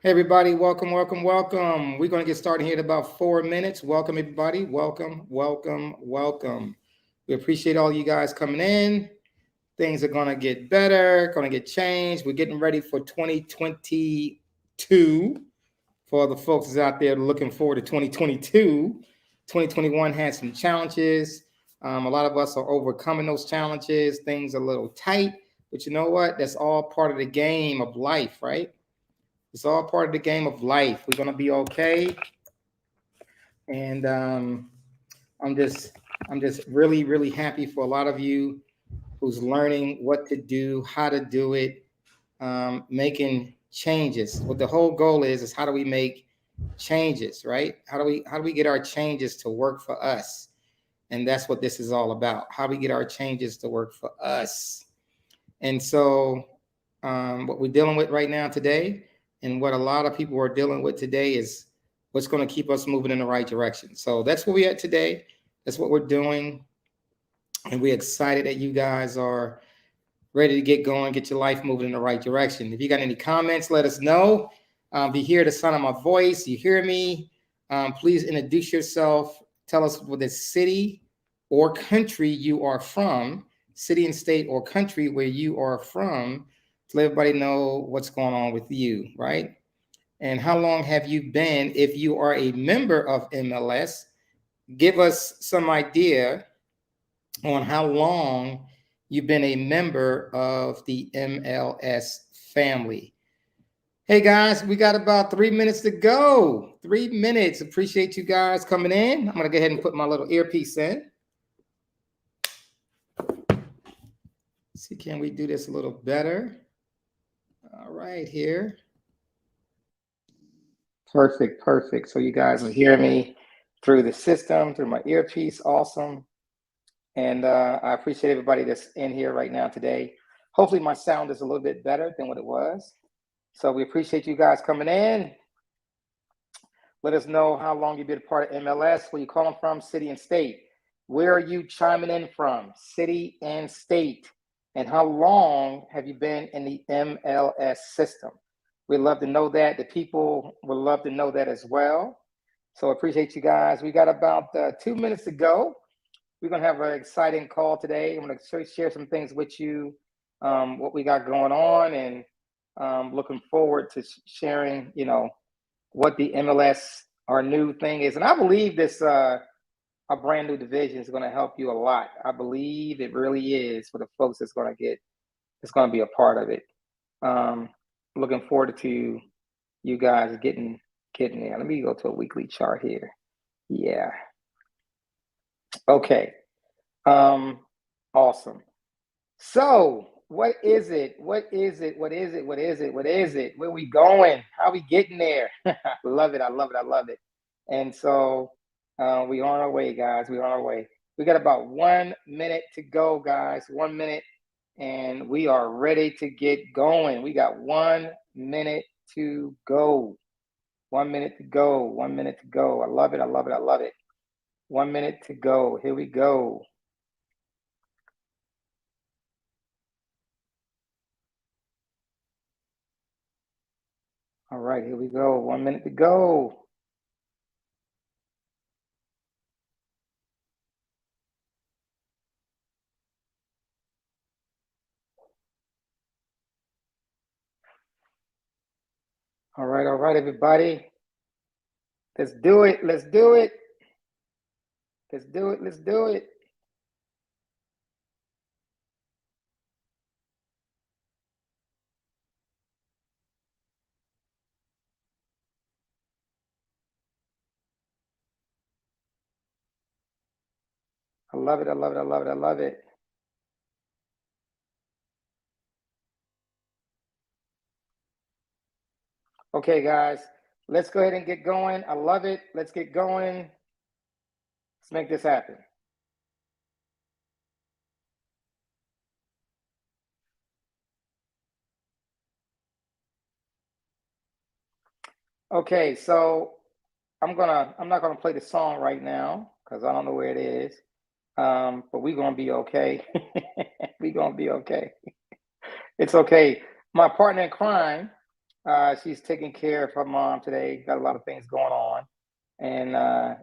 Hey everybody, welcome, welcome, welcome. We're going to get started here in about 4 minutes. Welcome everybody. Welcome, welcome, welcome. We appreciate all you guys coming in. Things are going to get better, going to get changed. We're getting ready for 2022. For the folks out there looking forward to 2022, 2021 had some challenges. A lot of us are overcoming those challenges. Things are a little tight, but you know what? That's all part of the game of life, right? It's all part of the game of life. We're gonna be okay. And I'm just I'm just really, really happy for a lot of you who's learning what to do, how to do it, making changes. What the whole goal is how do we make changes, right? How do we get our changes to work for us? And that's what this is all about. How do we get our changes to work for us? And so what we're dealing with right now today, and what a lot of people are dealing with today, is what's going to keep us moving in the right direction. So that's where we're at today. That's what we're doing. And we're excited that you guys are ready to get going, get your life moving in the right direction. If you got any comments, let us know. Be here the sound of my voice. You hear me? Please introduce yourself. Tell us what the city or country you are from, city and state or country where you are from, to let everybody know what's going on with you, right? And how long have you been, if you are a member of MLS, give us some idea on how long you've been a member of the MLS family. Hey guys, we got about 3 minutes to go. 3 minutes. Appreciate you guys coming in. I'm going to go ahead and put my little earpiece in. See, can we do this a little better? All right, here. Perfect, perfect. So you guys will hear me through the system, through my earpiece. Awesome. And I appreciate everybody that's in here right now today. Hopefully my sound is a little bit better than what it was. So we appreciate you guys coming in. Let us know how long you've been a part of MLS, where you calling from, city and state. Where are you chiming in from, city and state? And how long have you been in the MLS system? We'd love to know that. The people would love to know that as well. So appreciate you guys. We got about 2 minutes to go. We're going to have an exciting call today. I'm going to share some things with you, what we got going on, and looking forward to sharing, what the MLS, our new thing is. And I believe this, a brand new division is going to help you a lot. I believe it really is, for the folks that's going to be a part of it. Looking forward to you guys getting there. Let me go to a weekly chart here. Yeah. Okay. Awesome. So what is it? What is it? What is it? What is it? What is it? Where we going? How we getting there? I love it. I love it. I love it. And so we on our way, guys. We on our way. We got about 1 minute to go, guys. 1 minute, and we are ready to get going. We got 1 minute to go. 1 minute to go. 1 minute to go. I love it. I love it. I love it. 1 minute to go. Here we go. All right, here we go. 1 minute to go. All right, everybody. Let's do it. Let's do it. Let's do it. Let's do it. I love it. I love it. I love it. I love it. Okay, guys, let's go ahead and get going. I love it. Let's get going. Let's make this happen. Okay, so I'm not gonna play the song right now because I don't know where it is. But we're gonna be okay. We're gonna be okay. It's okay. My partner in crime, She's taking care of her mom today. Got a lot of things going on. And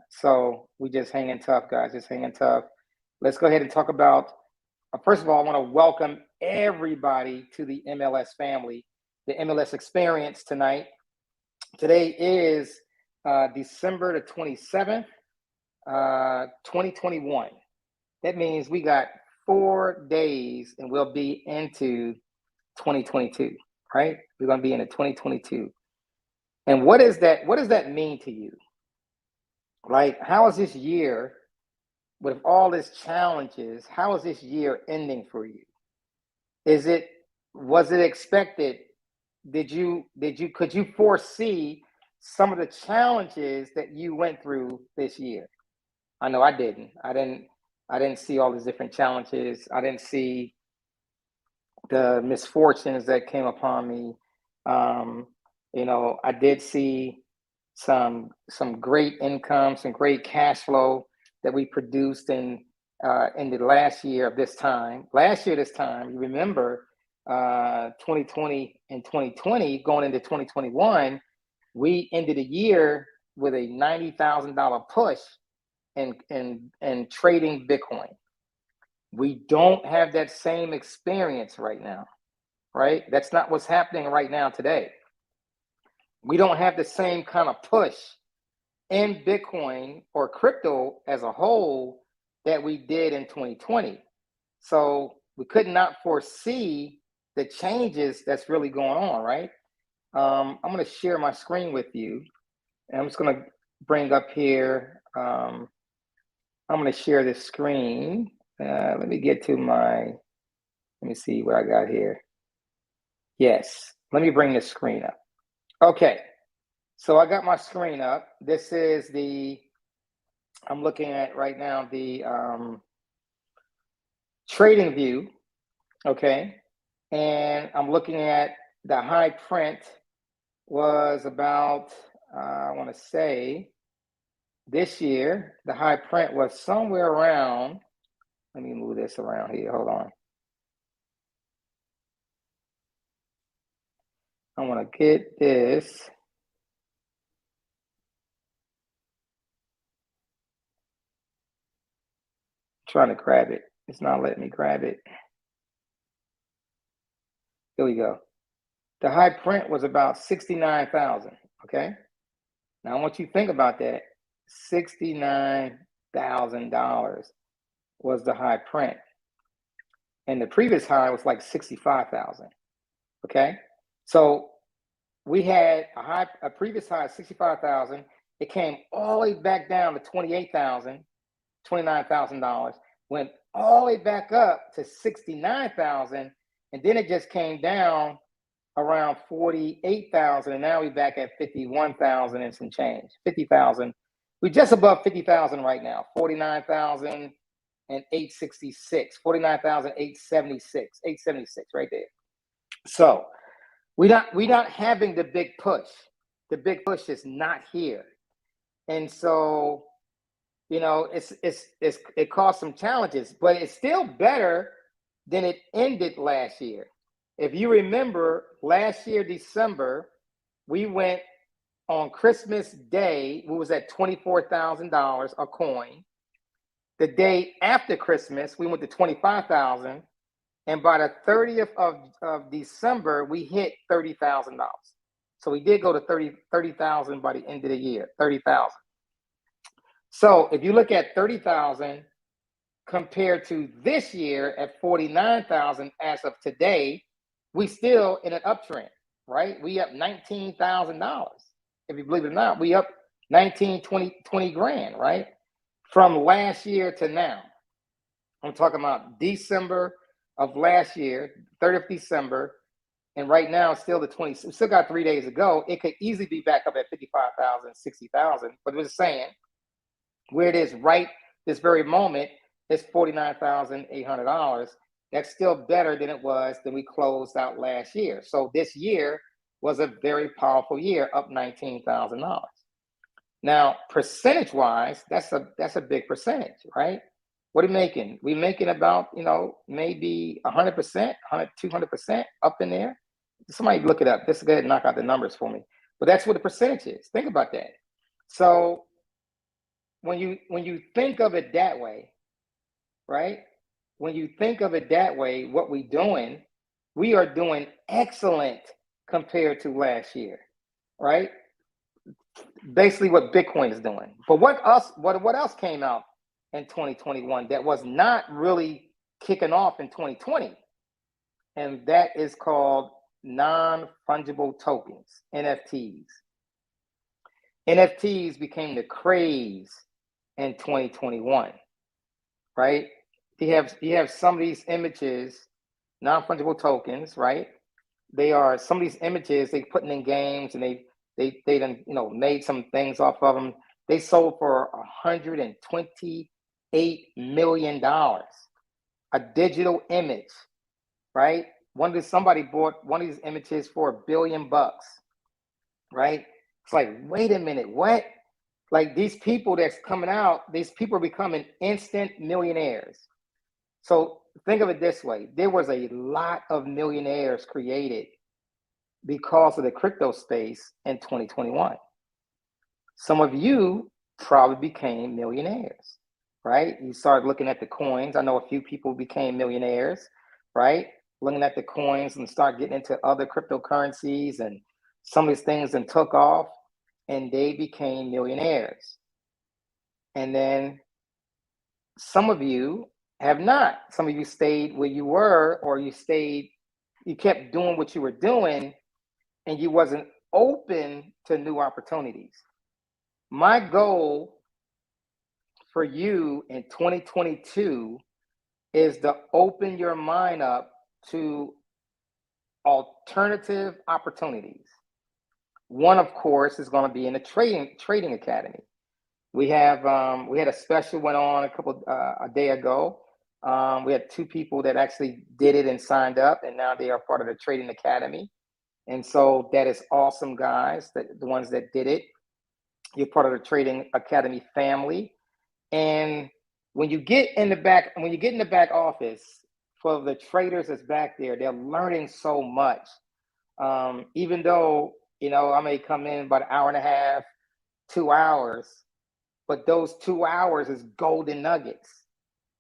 so we just hanging tough, guys, just hanging tough. Let's go ahead and talk about, first of all, I want to welcome everybody to the MLS family, the MLS Experience tonight. Today is December the 27th, 2021. That means we got 4 days and we'll be into 2022, right? We're going to be into 2022. And what does that mean to you? Like, how is this year, with all its challenges, how is this year ending for you? Was it expected? Could you foresee some of the challenges that you went through this year? I know I didn't. I didn't see all these different challenges. I didn't see the misfortunes that came upon me. I did see some great income, some great cash flow that we produced in the last year of this time. Last year, this time, you remember, 2020 and 2020, going into 2021, we ended the year with a $90,000 push in trading Bitcoin. We don't have that same experience right now, right? That's not what's happening right now today. We don't have the same kind of push in Bitcoin or crypto as a whole that we did in 2020. So we could not foresee the changes that's really going on, right? I'm going to share my screen with you. And I'm just going to bring up here. I'm going to share this screen. Let me see what I got here. Yes, let me bring this screen up. Okay, so I got my screen up. This is I'm looking at right now the trading view, okay? And I'm looking at the high print was about, I want to say, this year, the high print was somewhere around, let me move this around here, hold on. I want to get this. I'm trying to grab it. It's not letting me grab it. Here we go. The high print was about 69,000, okay? Now I want you to think about that. $69,000 was the high print. And the previous high was like 65,000, okay? So we had a previous high of 65,000. It came all the way back down to $28,000, $29,000, went all the way back up to 69,000, and then it just came down around 48,000, and now we're back at 51,000 and some change. 50,000. We're just above 50,000 right now. 49,866. 49,876. 876 right there. So we're not having the big push. The big push is not here, and so it caused some challenges, but it's still better than it ended last year. If you remember, last year, December, we went on Christmas Day, we was at $24,000 a coin. The day after Christmas, we went to 25,000. And by the 30th of December, we hit $30,000. So we did go to 30,000 by the end of the year, 30,000. So if you look at 30,000 compared to this year at 49,000 as of today, we still in an uptrend, right? We up $19,000. If you believe it or not, we up 20 grand, right? From last year to now. I'm talking about December of last year, 30th December, and right now it's still the 20th. We still got 3 days to go. It could easily be back up at 55,000, 60,000, but we're just saying where it is right this very moment is $49,800. That's still better than it was than we closed out last year. So this year was a very powerful year, up $19,000. Now, percentage-wise, that's a big percentage, right? What are we making? We're making about, maybe 100%, 200% up in there. Somebody look it up. Just go ahead and knock out the numbers for me. But that's what the percentage is. Think about that. So when you think of it that way, right? When you think of it that way, what we are doing excellent compared to last year, right? Basically what Bitcoin is doing. But what else came out in 2021 that was not really kicking off in 2020? And that is called non-fungible tokens, NFTs. NFTs became the craze in 2021, right? You have some of these images, non-fungible tokens, right? They are some of these images they putting in games, and they done made some things off of them. They sold for $128 million, a digital image, right? Somebody bought one of these images for $1 billion, right? It's like, wait a minute, what? Like, these people that's coming out, these people are becoming instant millionaires. So think of it this way: there was a lot of millionaires created because of the crypto space in 2021. Some of you probably became millionaires, right? You started looking at the coins. I know a few people became millionaires, right? Looking at the coins and start getting into other cryptocurrencies, and some of these things and took off, and they became millionaires. And then some of you have not. Some of you stayed where you were, or you kept doing what you were doing, and you wasn't open to new opportunities. My goal for you in 2022 is to open your mind up to alternative opportunities. One, of course, is going to be in the trading academy. We had a special went on a day ago. We had 2 people that actually did it and signed up, and now they are part of the trading academy. And so that is awesome, guys. The ones that did it, you're part of the trading academy family. And when you get in the back office, for the traders that's back there, they're learning so much. Even though I may come in about an hour and a half, 2 hours, but those 2 hours is golden nuggets.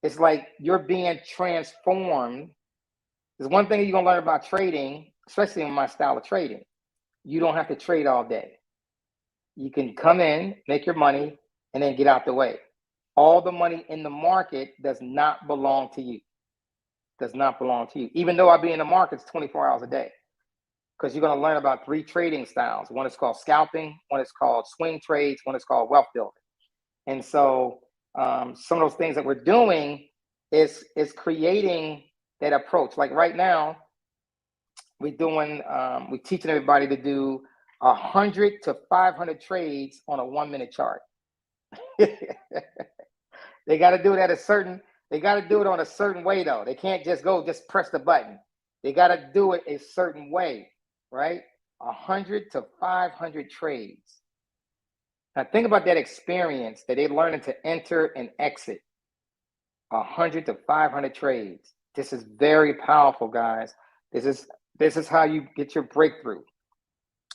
It's like you're being transformed. There's one thing you're gonna learn about trading, especially in my style of trading. You don't have to trade all day. You can come in, make your money, and then get out the way. All the money in the market does not belong to you. Does not belong to you. Even though I be in the markets 24 hours a day. Because you're going to learn about 3 trading styles. One is called scalping, one is called swing trades, one is called wealth building. And so some of those things that we're doing is creating that approach. Like right now, we're teaching everybody to do 100 to 500 trades on a 1-minute chart. They got to do it they got to do it on a certain way though. They can't just press the button. They got to do it a certain way, right? 100 to 500 trades. Now think about that experience that they're learning to enter and exit. 100 to 500 trades. This is very powerful, guys. This is how you get your breakthrough.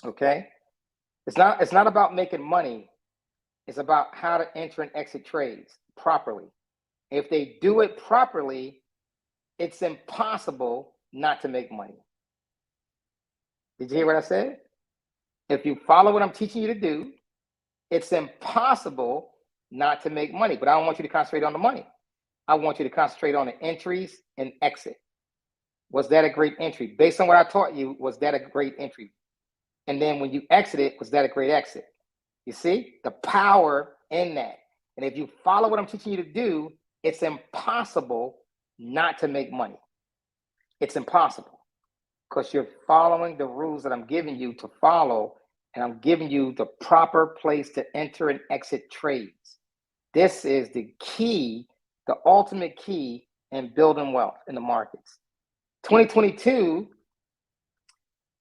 Okay? It's not about making money. It's about how to enter and exit trades properly. If they do it properly, it's impossible not to make money. Did you hear what I said? If you follow what I'm teaching you to do, it's impossible not to make money. But I don't want you to concentrate on the money. I want you to concentrate on the entries and exit. Was that a great entry? Based on what I taught you, was that a great entry? And then when you exited, was that a great exit? You see the power in that. And if you follow what I'm teaching you to do, it's impossible not to make money. It's impossible because you're following the rules that I'm giving you to follow, and I'm giving you the proper place to enter and exit trades. This is the key, the ultimate key in building wealth in the markets. 2022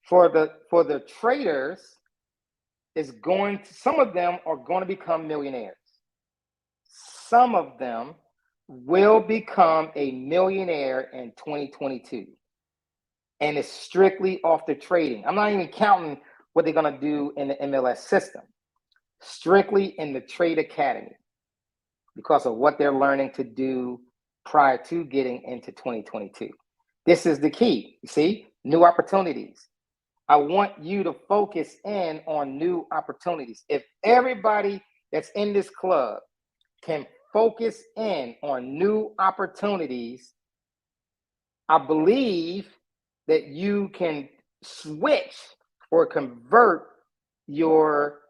for the traders some of them are going to become millionaires. Some of them will become a millionaire in 2022. and it's strictly off the trading. I'm not even counting what they're going to do in the MLS system, strictly in the Trade Academy, because of what they're learning to do prior to getting into 2022. This is the key. You see, new opportunities. I want you to focus in on new opportunities. If everybody that's in this club can focus in on new opportunities, I believe that you can switch or convert your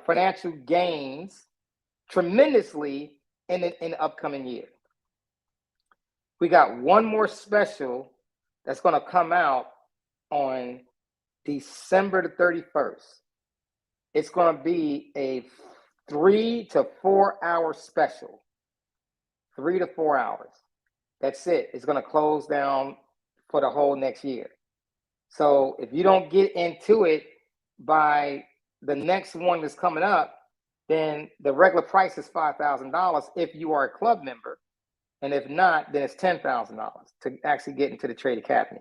financial gains tremendously in the upcoming year. We got one more special that's going to come out on December the 31st. It's going to be a 3 to 4 hour special. 3 to 4 hours. That's it. It's going to close down for the whole next year. So if you don't get into it by the next one that's coming up, then the regular price is $5,000 if you are a club member. And if not, then it's $10,000 to actually get into the Trade Academy.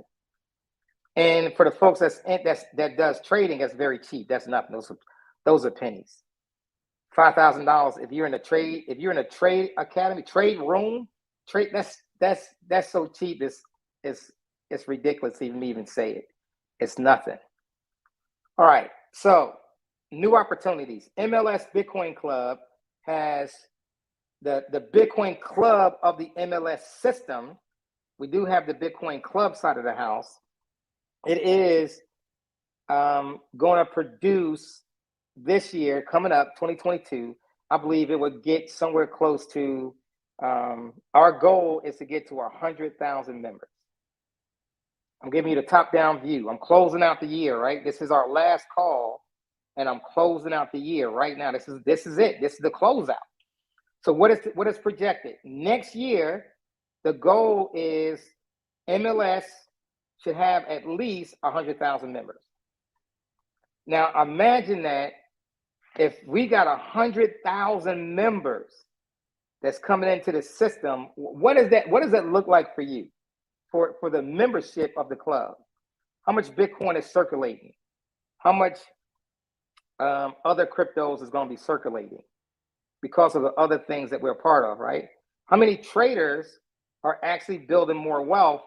And for the folks that does trading, that's very cheap. That's nothing. Those are pennies. $5,000 if you're in a trade academy, trade room, that's so cheap. It's ridiculous to even say it. It's nothing. All right. So new opportunities. MLS Bitcoin Club has the Bitcoin Club of the MLS system. We do have the Bitcoin Club side of the house. It is going to produce this year, coming up, 2022. I believe it would get somewhere close to, our goal is to get to 100,000 members. I'm giving you the top-down view. I'm closing out the year, right? This is our last call, and I'm closing out the year right now. This is it. This is the closeout. So what is projected? Next year, the goal is MLS should have at least 100,000 members. Now, imagine that if we got 100,000 members that's coming into the system, what does that look like for you, for the membership of the club? How much Bitcoin is circulating? How much other cryptos is going to be circulating because of the other things that we're part of, right? How many traders are actually building more wealth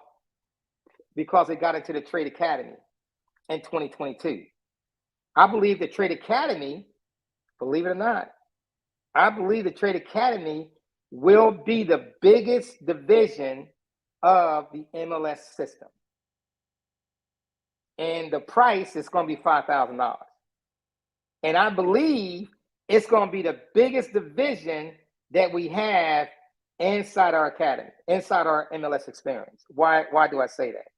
because they got into the Trade Academy in 2022? I believe the Trade Academy, believe it or not, I believe the Trade Academy will be the biggest division of the MLS system. And the price is going to be $5,000. And I believe it's going to be the biggest division that we have inside our academy, inside our MLS experience. Why do I say that?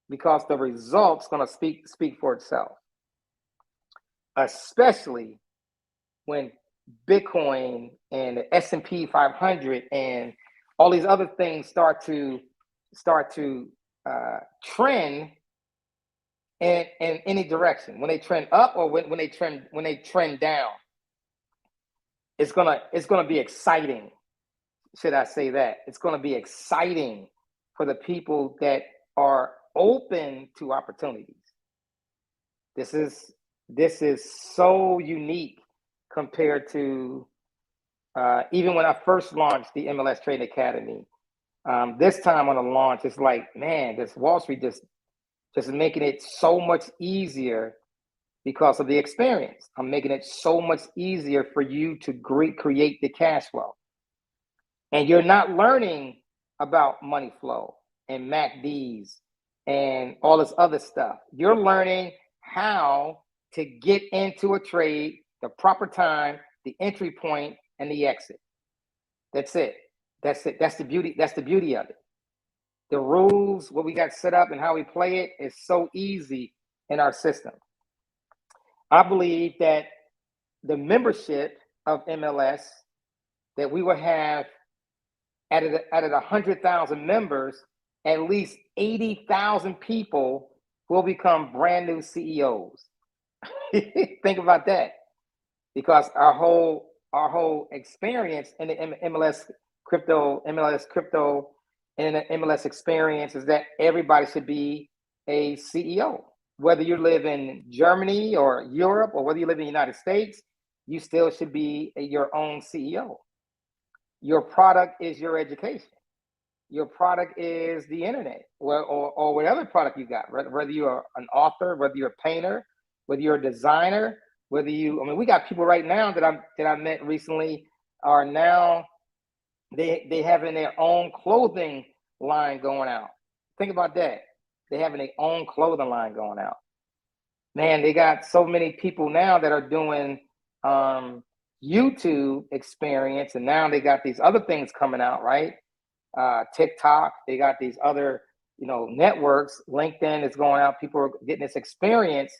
Because the results going to speak for itself, especially when Bitcoin and the S&P 500 and all these other things start to trend in any direction. When they trend up or when they trend down, it's gonna be exciting. Should I say that? It's gonna be exciting for the people that are open to opportunities. This is so unique compared to even when I first launched the MLS Trading Academy. This time on the launch, it's like, man, this Wallstreet just making it so much easier because of the experience. I'm making it so much easier for you to create the cash flow. And you're not learning about money flow and MACDs and all this other stuff. You're learning how to get into a trade, the proper time, the entry point, and the exit. That's it. That's the beauty. That's the beauty of it. The rules, what we got set up and how we play it is so easy in our system. I believe that the membership of MLS, that we will have at 100,000 members, at least 80,000 people will become brand new CEOs. Think about that, because our whole experience in the MLS crypto and the MLS experience is that everybody should be a CEO. Whether you live in Germany or Europe, or whether you live in the United States, you still should be your own CEO. Your product is your education. Your product is the internet, or whatever product you got, whether you're an author, whether you're a painter, whether you're a designer, I mean, we got people right now that I met recently are now, they having their own clothing line going out. Think about that. They having their own clothing line going out. Man, they got so many people now that are doing YouTube experience, and now they got these other things coming out, right? TikTok, they got these other, networks. LinkedIn is going out. People are getting this experience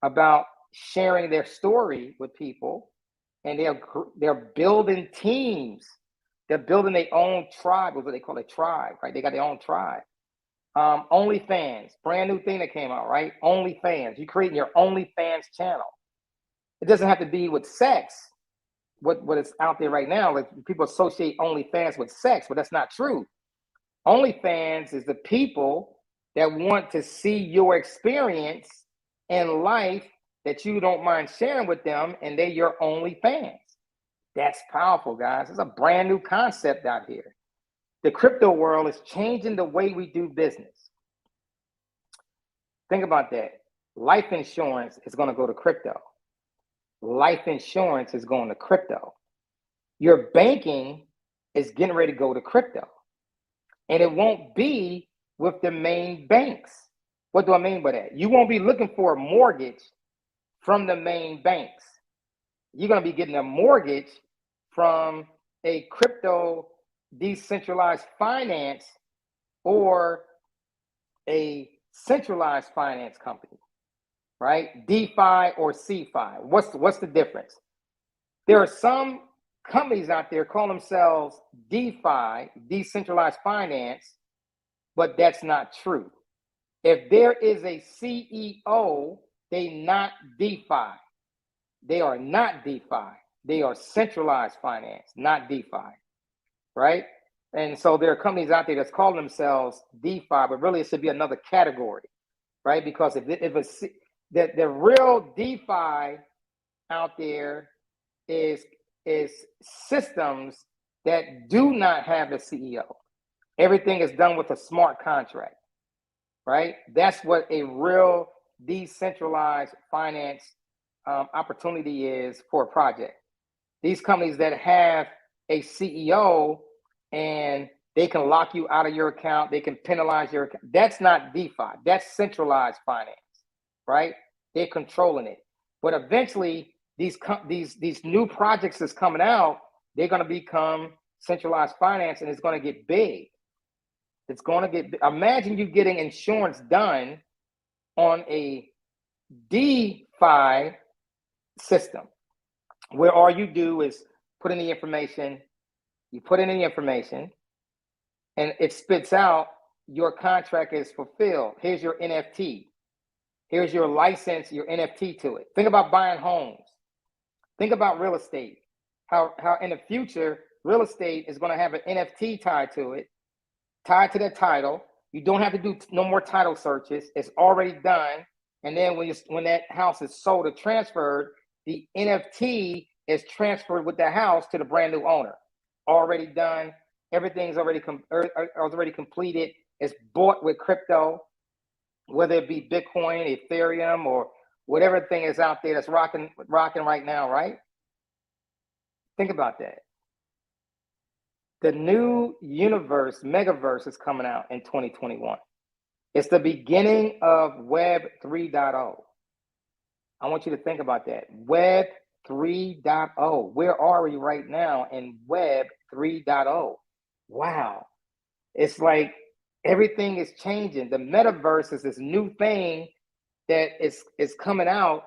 about sharing their story with people, and they're building teams. They're building their own tribe, what they call a tribe, right? They got their own tribe. OnlyFans, brand new thing that came out, right? OnlyFans, you're creating your OnlyFans channel. It doesn't have to be with sex. What is out there right now, like people associate OnlyFans with sex, but that's not true. OnlyFans is the people that want to see your experience in life that you don't mind sharing with them, and they're your OnlyFans. That's powerful, guys. It's a brand new concept out here. The crypto world is changing the way we do business. Think about that. Life insurance is going to go to crypto. Life insurance is going to crypto. Your banking is getting ready to go to crypto. And it won't be with the main banks. What do I mean by that? You won't be looking for a mortgage from the main banks. You're going to be getting a mortgage from a crypto decentralized finance or a centralized finance company, right? DeFi or CeFi. What's the difference? There are some companies out there call themselves DeFi, decentralized finance, but that's not true. If there is a CEO, they not DeFi. They are not DeFi. They are centralized finance, not DeFi, right? And so there are companies out there that's calling themselves DeFi, but really it should be another category, right? Because if it's the real DeFi out there is systems that do not have a CEO. Everything is done with a smart contract, right? That's what a real decentralized finance opportunity is for a project. These companies that have a CEO and they can lock you out of your account, they can penalize your account. That's not DeFi. That's centralized finance, right? They're controlling it. But eventually, these new projects that's coming out, they're going to become centralized finance, and it's going to get big. It's going to get. Imagine you getting insurance done on a DeFi system, where all you do is put in the information. You put in the information, and it spits out your contract is fulfilled. Here's your NFT. Here's your license, your NFT to it. Think about buying homes. Think about real estate. How in the future, real estate is going to have an NFT tied to it, tied to the title. You don't have to do no more title searches. It's already done. And then when that house is sold or transferred, the NFT is transferred with the house to the brand new owner. Already done. Everything's already completed. It's bought with crypto, whether it be Bitcoin, Ethereum, or whatever thing is out there that's rocking right now, right? Think about that. The new universe, megaverse, is coming out in 2021. It's the beginning of Web 3.0. I want you to think about that. Web 3.0. Where are we right now in Web 3.0? Wow. It's like everything is changing. The metaverse is this new thing that is coming out,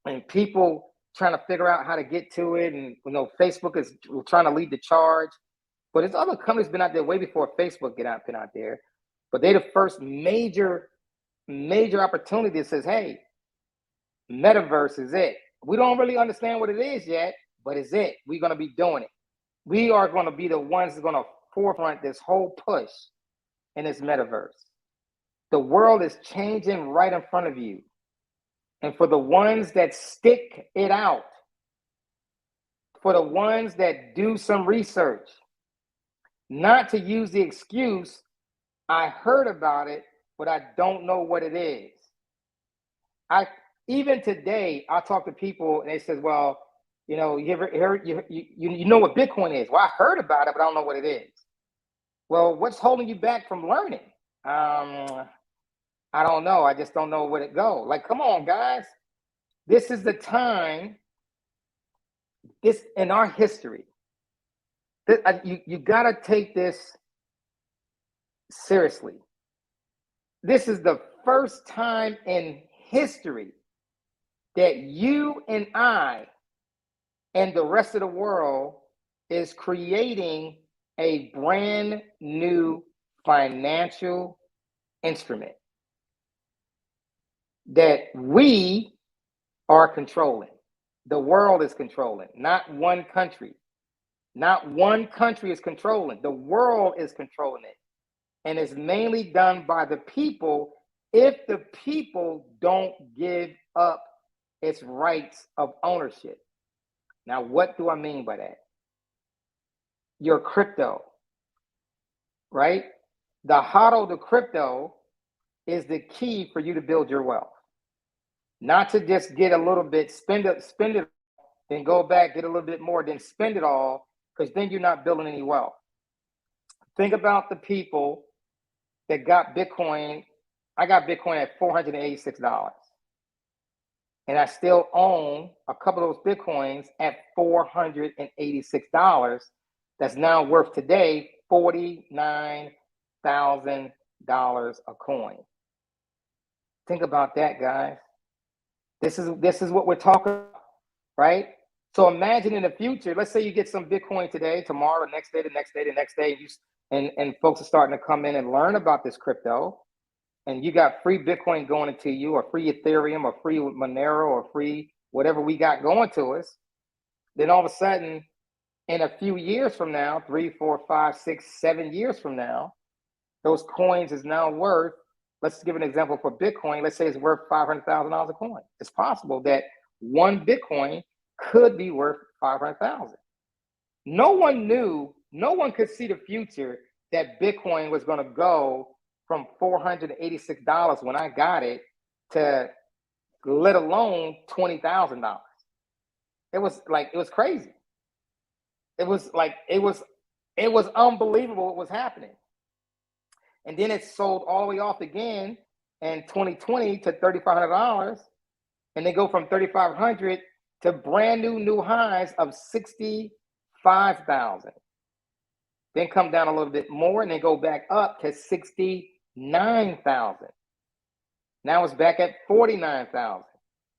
and people trying to figure out how to get to it. And Facebook is trying to lead the charge. But there's other companies been out there way before Facebook been out there. But they're the first major opportunity that says, hey, metaverse is it. We don't really understand what it is yet, but it's it. We're going to be doing it. We are going to be the ones that's going to forefront this whole push in this metaverse. The world is changing right in front of you. And for the ones that stick it out, for the ones that do some research, not to use the excuse, I heard about it, but I don't know what it is. Even today, I talk to people and they says, well, you know, you know what Bitcoin is? Well, I heard about it, but I don't know what it is. Well, what's holding you back from learning? I don't know. I just don't know where it go. Like, come on, guys. This is the time. This in our history. You got to take this seriously. This is the first time in history that you and I and the rest of the world is creating a brand new financial instrument that we are controlling. The world is controlling, not one country. Not one country is controlling. The world is controlling it. And it's mainly done by the people if the people don't give up its rights of ownership. Now, what do I mean by that? Your crypto, right? The HODL, the crypto, is the key for you to build your wealth. Not to just get a little bit, spend it, then go back, get a little bit more, then spend it all, because then you're not building any wealth. Think about the people that got Bitcoin. I got Bitcoin at $486. And I still own a couple of those Bitcoins at $486. That's now worth today $49,000 a coin. Think about that, guys. This is what we're talking about, right? So imagine in the future, let's say you get some Bitcoin today, tomorrow, the next day, the next day, the next day, and folks are starting to come in and learn about this crypto, and you got free Bitcoin going into you, or free Ethereum, or free Monero, or free whatever we got going to us. Then all of a sudden, in a few years from now, 3, 4, 5, 6, 7 years from now, those coins is now worth, let's give an example for Bitcoin. Let's say it's worth $500,000 a coin. It's possible that one Bitcoin could be worth $500,000. No one knew, no one could see the future that Bitcoin was going to go from $486 when I got it to, let alone $20,000. It was crazy. It was unbelievable what was happening. And then it sold all the way off again in 2020 to $3,500. And they go from 3,500 to brand new highs of 65,000. Then come down a little bit more and then go back up to 69,000. Now it's back at 49,000.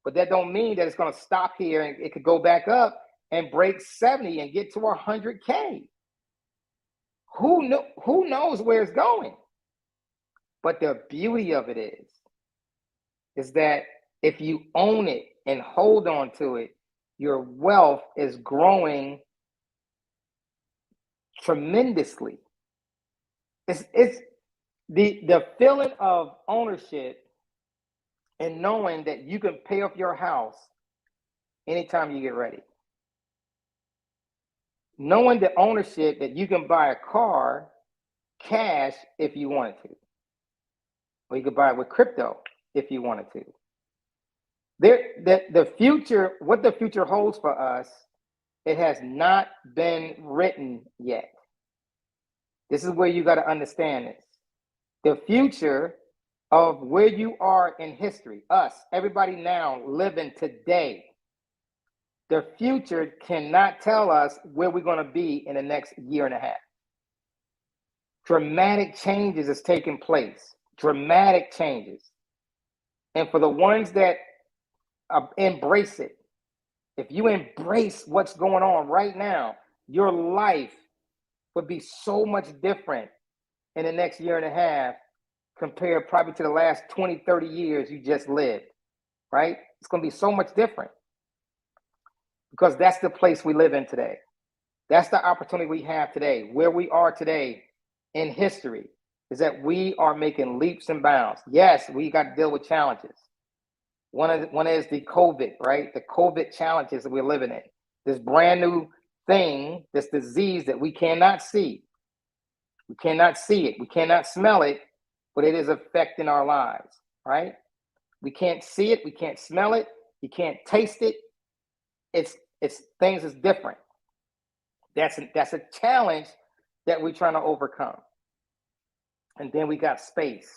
But that don't mean that it's going to stop here, and it could go back up and break 70 and get to 100K. Who knows where it's going? But the beauty of it is that if you own it and hold on to it, your wealth is growing tremendously. It's the feeling of ownership and knowing that you can pay off your house anytime you get ready. Knowing the ownership that you can buy a car cash if you wanted to. Or you could buy it with crypto if you wanted to. The future, what the future holds for us, it has not been written yet. This is where you got to understand this. The future of where you are in history, us, everybody now living today, the future cannot tell us where we're going to be in the next year and a half. Dramatic changes is taking place. Dramatic changes. And for the ones that embrace it, if you embrace what's going on right now, your life would be so much different in the next year and a half compared probably to the last 20, 30 years you just lived, right? It's going to be so much different because that's the place we live in today. That's the opportunity we have today, where we are today in history. is that we are making leaps and bounds. Yes, we got to deal with challenges. One is the COVID, right? The COVID challenges that we're living in. This brand new thing, this disease that we cannot see. We cannot see it. We cannot smell it, but it is affecting our lives, right? We can't see it. We can't smell it. You can't taste it. It's things is different. That's a challenge that we're trying to overcome. And then we got space.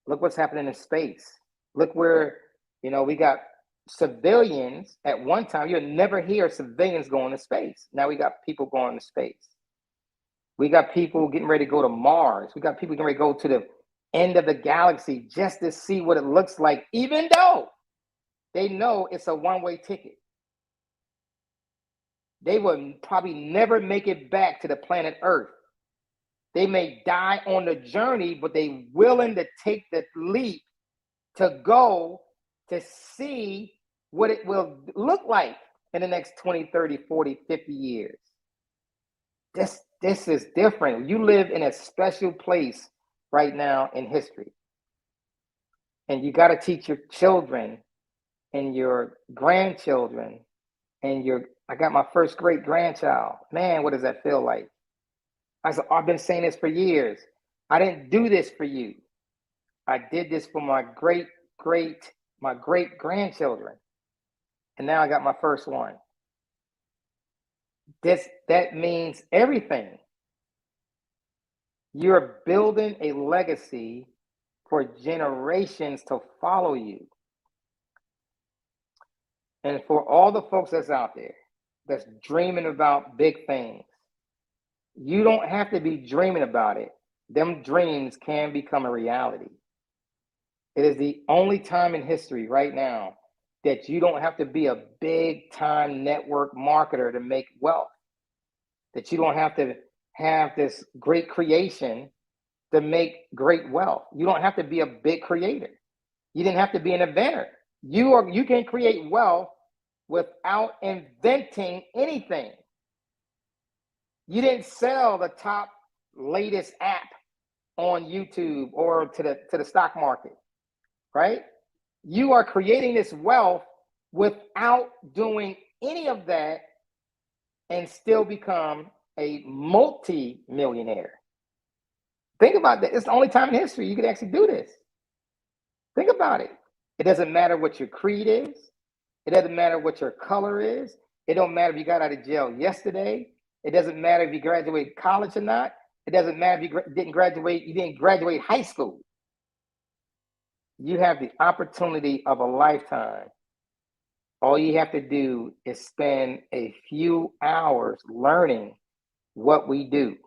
Look what's happening in space. Look where, we got civilians at one time. You'll never hear civilians going to space. Now we got people going to space. We got people getting ready to go to Mars. We got people getting ready to go to the end of the galaxy just to see what it looks like, even though they know it's a one-way ticket. They will probably never make it back to the planet Earth. They may die on the journey, but they're willing to take the leap to go to see what it will look like in the next 20, 30, 40, 50 years. This is different. You live in a special place right now in history. And you got to teach your children and your grandchildren and I got my first great grandchild. Man, what does that feel like? I've been saying this for years. I didn't do this for you. I did this for my great grandchildren. And now I got my first one. That means everything. You're building a legacy for generations to follow you. And for all the folks that's out there that's dreaming about big things, you don't have to be dreaming about it. Them dreams can become a reality. It is the only time in history right now that you don't have to be a big time network marketer to make wealth. That you don't have to have this great creation to make great wealth. You don't have to be a big creator. You didn't have to be an inventor. You can create wealth without inventing anything. You didn't sell the top latest app on YouTube or to the stock market, right? You are creating this wealth without doing any of that and still become a multi-millionaire. Think about that. It's the only time in history you could actually do this. Think about it. It doesn't matter what your creed is. It doesn't matter what your color is. It don't matter if you got out of jail yesterday. It doesn't matter if you graduated college or not. It doesn't matter if you didn't graduate high school. You have the opportunity of a lifetime. All you have to do is spend a few hours learning what we do.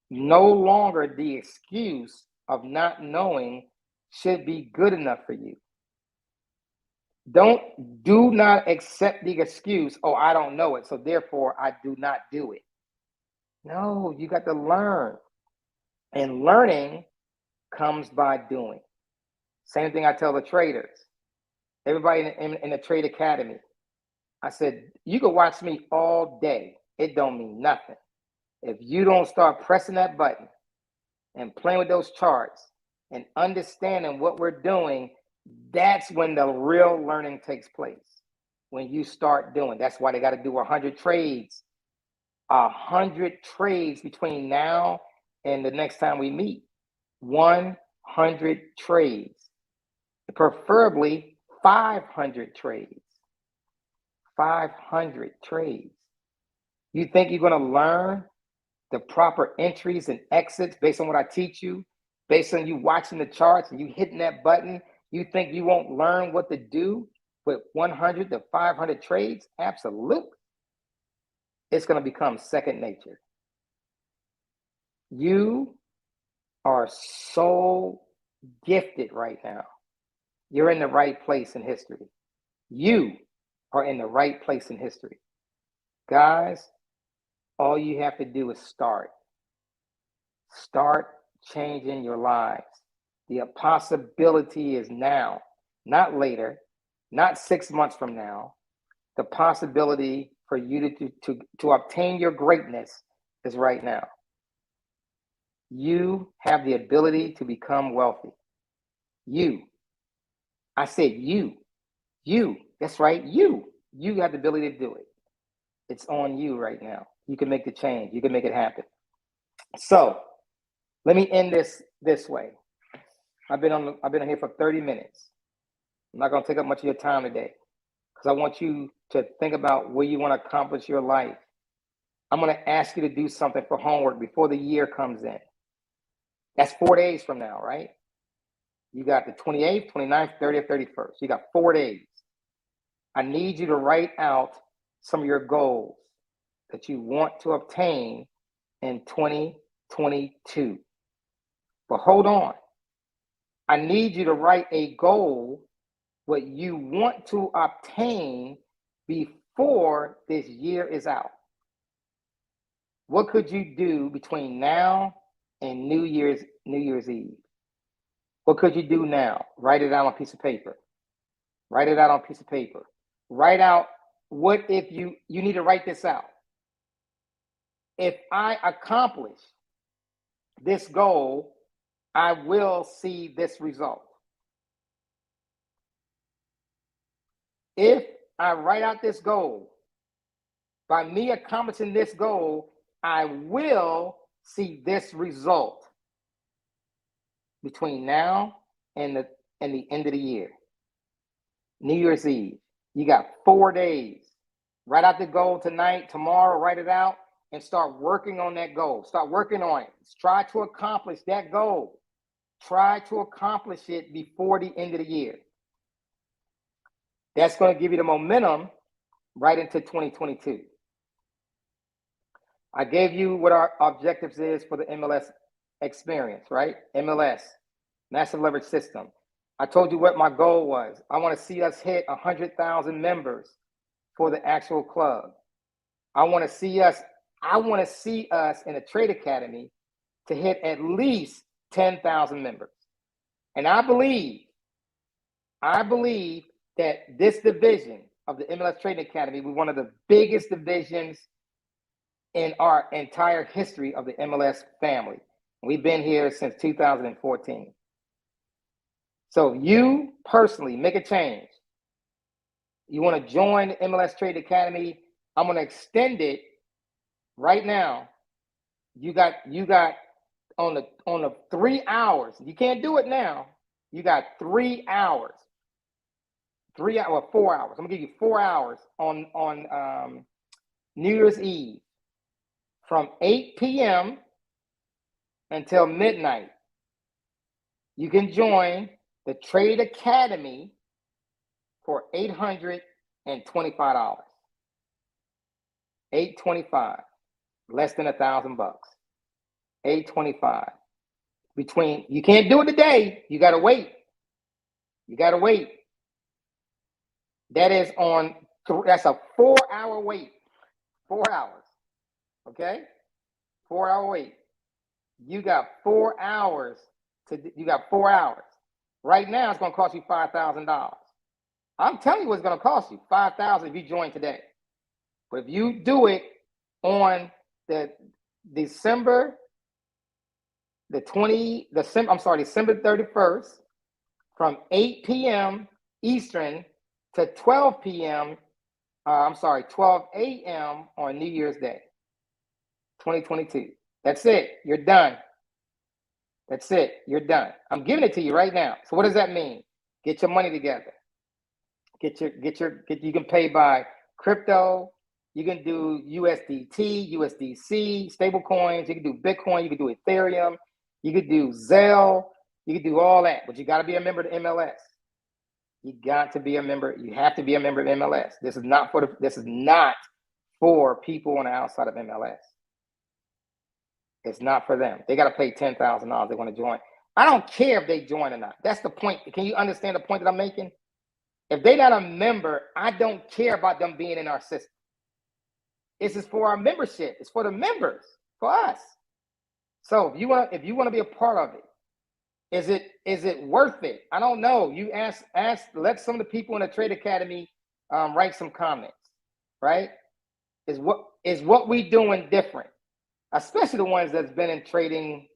No longer the excuse of not knowing should be good enough for you. Do not accept the excuse, oh, I don't know it, so therefore I do not do it. No, you got to learn. And learning comes by doing. Same thing I tell the traders. Everybody in the trade academy. I said, you can watch me all day. It don't mean nothing. If you don't start pressing that button and playing with those charts and understanding what we're doing, that's when the real learning takes place. When you start doing, that's why they got to do 100 trades. 100 trades between now and the next time we meet. 100 trades. Preferably 500 trades. 500 trades. You think you're going to learn the proper entries and exits based on what I teach you, based on you watching the charts and you hitting that button? You think you won't learn what to do with 100 to 500 trades? Absolutely. It's going to become second nature. You are so gifted right now. You're in the right place in history. You are in the right place in history. Guys, all you have to do is start. Start changing your lives. The possibility is now, not later, not 6 months from now. The possibility for you to obtain your greatness is right now. You have the ability to become wealthy. You. I said you. You. That's right. You have the ability to do it. It's on you right now. You can make the change. You can make it happen. So let me end this way. I've been here for 30 minutes. I'm not going to take up much of your time today because I want you to think about where you want to accomplish your life. I'm going to ask you to do something for homework before the year comes in. That's 4 days from now, right? You got the 28th, 29th, 30th, 31st. You got 4 days. I need you to write out some of your goals that you want to obtain in 2022. But hold on. I need you to write a goal, what you want to obtain before this year is out. What could you do between now and New Year's Eve? What could you do now? Write it out on a piece of paper. Write it out on a piece of paper. Write out what if you need to write this out. If I accomplish this goal, I will see this result. If I write out this goal, by me accomplishing this goal, I will see this result between now and the end of the year. New Year's Eve. You got 4 days. Write out the goal tonight, tomorrow, write it out, and start working on that goal. Start working on it. Try to accomplish that goal. Try to accomplish it before the end of the year. That's going to give you the momentum right into 2022. I gave you what our objectives is for the MLS Experience, right? MLS, Massive Leverage System. I told you what my goal was. I want to see us hit 100,000 members for the actual club. I want to see us in the Trade Academy to hit at least 10,000 members. And I believe that this division of the MLS Trading Academy will be one of the biggest divisions in our entire history of the MLS family. We've been here since 2014. So you personally make a change. You want to join the MLS Trade Academy? I'm going to extend it right now. You got on the 3 hours. You can't do it now. You got 3 hours. 4 hours. I'm gonna give you 4 hours on New Year's Eve from 8 p.m. until midnight. You can join the Trade Academy for $825. $825, less than $1,000. $825. You can't do it today. You gotta wait. That's a 4-hour wait. 4 hours. Okay? 4-hour wait. You got 4 hours Right now, it's going to cost you $5,000. I'm telling you what it's going to cost you. $5,000 if you join today. But if you do it on December 31st from 8 p.m. Eastern to 12 p.m. 12 a.m. on New Year's Day, 2022. That's it. You're done. That's it. You're done. I'm giving it to you right now. So what does that mean? Get your money together. You can pay by crypto. You can do USDT, USDC, stable coins. You can do Bitcoin. You can do Ethereum. You could do Zelle. You can do all that. But you got to be a member of MLS. You got to be a member. You have to be a member of MLS. This is not for people on the outside of MLS. It's not for them. They got to pay $10,000. They want to join. I don't care if they join or not. That's the point. Can you understand the point that I'm making? If they're not a member, I don't care about them being in our system. This is for our membership. It's for the members, for us. So if you want to be a part of it, is it worth it? I don't know. You let some of the people in the Trade Academy write some comments, right? Is what we doing different? Especially the ones that's been in trading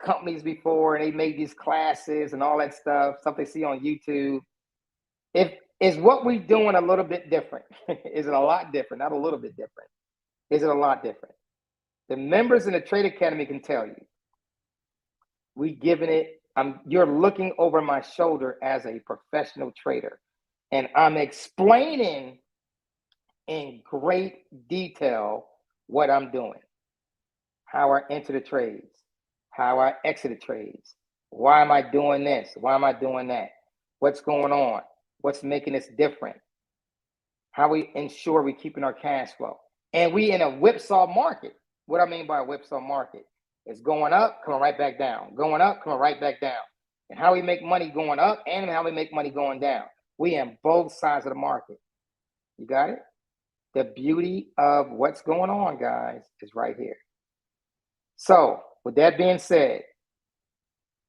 companies before, and they made these classes and all that stuff they see on YouTube. Is what we're doing a little bit different? Is it a lot different? Not a little bit different. Is it a lot different? The members in the Trade Academy can tell you. We giving it, you're looking over my shoulder as a professional trader, and I'm explaining in great detail what I'm doing, how I enter the trades, how I exit the trades, why am I doing this, why am I doing that, what's going on, what's making this different, how we ensure we're keeping our cash flow. And we in a whipsaw market. What I mean by a whipsaw market is going up, coming right back down, going up, coming right back down. And how we make money going up and how we make money going down. We in both sides of the market. You got it? The beauty of what's going on, guys, is right here. So with that being said,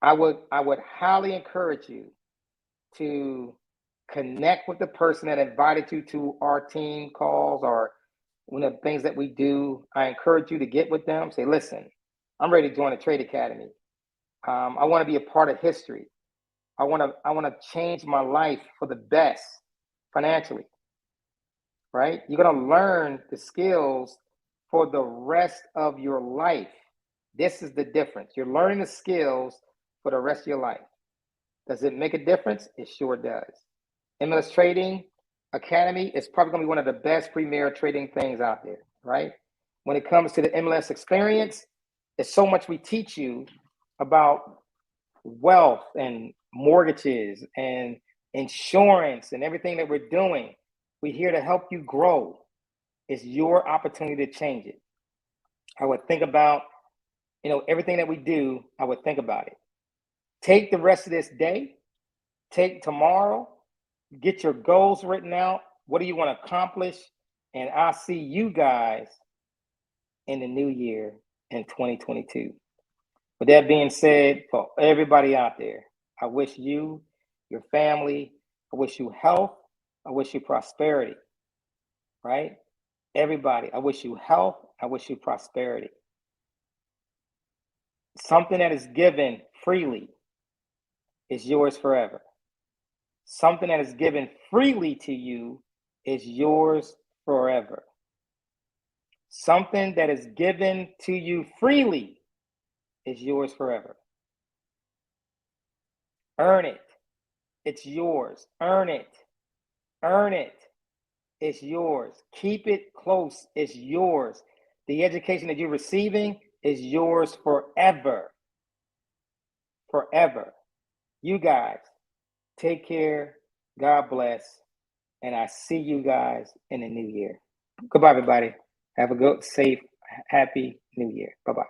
I would highly encourage you to connect with the person that invited you to our team calls or one of the things that we do. I encourage you to get with them. Say, listen, I'm ready to join the Trade Academy. I want to be a part of history. I want to change my life for the best financially. Right? You're going to learn the skills for the rest of your life. This is the difference. You're learning the skills for the rest of your life. Does it make a difference? It sure does. MLS Trading Academy is probably going to be one of the best premier trading things out there, right? When it comes to the MLS Experience, there's so much we teach you about wealth and mortgages and insurance and everything that we're doing. We're here to help you grow. It's your opportunity to change it. I would think about, everything that we do, I would think about it. Take the rest of this day, take tomorrow, get your goals written out. What do you want to accomplish? And I'll see you guys in the new year in 2022. With that being said, for everybody out there, I wish you, your family, I wish you health, I wish you prosperity, right? Everybody, I wish you health, I wish you prosperity. Something that is given freely is yours forever. Something that is given freely to you is yours forever. Something that is given to you freely is yours forever. Earn it. It's yours. Earn it. Earn it. It's yours. Keep it close. It's yours. The education that you're receiving is yours forever. Forever. You guys, take care. God bless. And I see you guys in the new year. Goodbye, everybody. Have a good, safe, happy new year. Bye-bye.